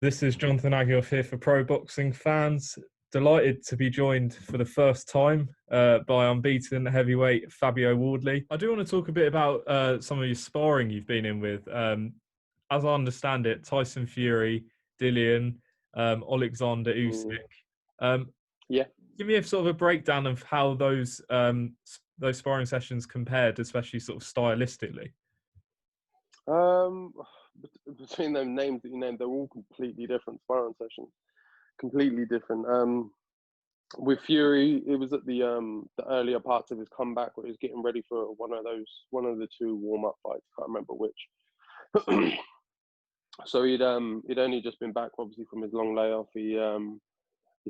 This is Jonathan Agioff here for Pro Boxing Fans. Delighted to be joined for the first time by unbeaten heavyweight Fabio Wardley. I do want to talk a bit about some of your sparring you've been in with. As I understand it, Tyson Fury, Dillian, Oleksandr Usyk. Yeah. Give me a sort of a breakdown of how those sparring sessions compared, especially sort of stylistically. Between them names that you named, they're all completely different sparring sessions. Completely different. With Fury, it was at the earlier parts of his comeback where he was getting ready for one of the two warm-up fights. Can't remember which. So he'd only just been back, obviously, from his long layoff. He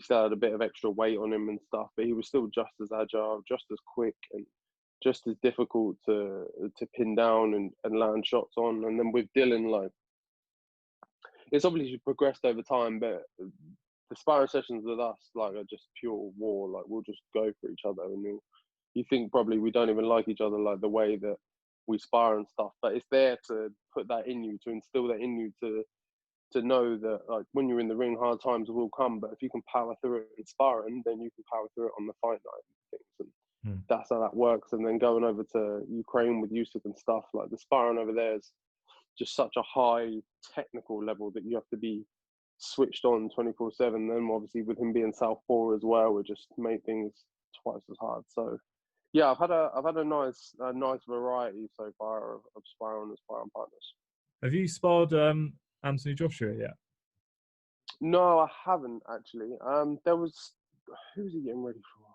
still had a bit of extra weight on him and stuff, but he was still just as agile, just as quick, and just as difficult to pin down and land shots on. And then with Dillian, like, it's obviously progressed over time, but the sparring sessions with us, like, are just pure war. Like, we'll just go for each other, and you think probably we don't even like each other, like the way that we spar and stuff. But it's there to put that in you, to instill that in you, to know that, like, when you're in the ring, hard times will come, but if you can power through it in sparring, then you can power through it on the fight night and things. And that's how that works. And then going over to Ukraine with Usyk and stuff, like, the sparring over there is just such a high technical level that you have to be switched on 24/7. Then obviously with him being southpaw as well, it just made things twice as hard. So yeah, I've had a nice variety so far of sparring and sparring partners. Have you sparred Anthony Joshua yet? No, I haven't actually. There was, who was he getting ready for?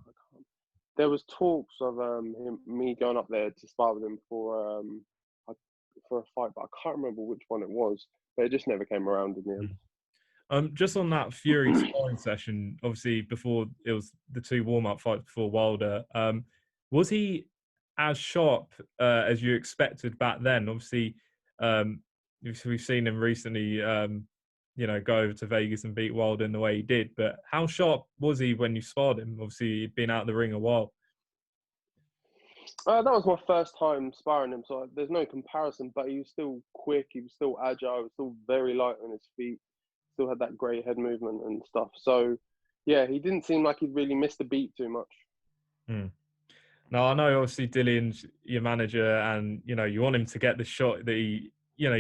I can't. There was talks of me going up there to spar with him for a fight, but I can't remember which one it was. But it just never came around in the end. Just on that Fury sparring session, obviously before it was the two warm-up fights before Wilder, was he as sharp as you expected back then? Obviously, we've seen him recently, go over to Vegas and beat Wilder in the way he did. But how sharp was he when you sparred him? Obviously, he'd been out of the ring a while. That was my first time sparring him, so there's no comparison. But he was still quick, he was still agile, he was still very light on his feet, still had that great head movement and stuff. So yeah, he didn't seem like he'd really missed a beat too much. Now, I know obviously Dillian's your manager, and you want him to get the shot that he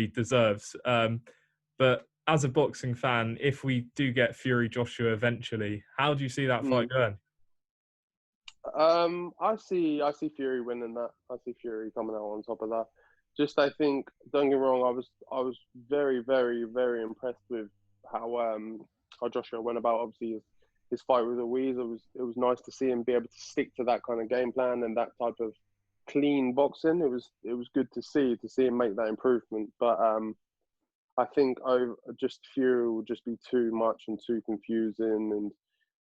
deserves. But as a boxing fan, if we do get Fury Joshua eventually, how do you see that fight going? I see Fury winning that. I see Fury coming out on top of that. Just, I think, don't get me wrong, I was very, very, very impressed with how Joshua went about, obviously, his fight with Ruiz. It was nice to see him be able to stick to that kind of game plan and that type of clean boxing. It was good to see him make that improvement. But I think just Fury will just be too much and too confusing and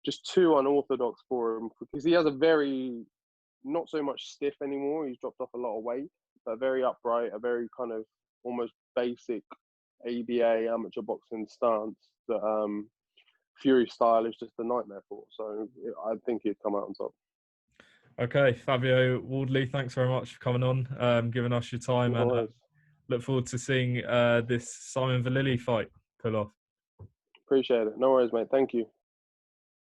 just too unorthodox for him, because he has a very, not so much stiff anymore. He's dropped off a lot of weight, but very upright, a very kind of almost basic ABA amateur boxing stance that Fury style is just a nightmare for. So I think he'd come out on top. Okay, Fabio Wardley, thanks very much for coming on, giving us your time, and look forward to seeing this Simon Vallily fight pull off. Appreciate it. No worries, mate. Thank you.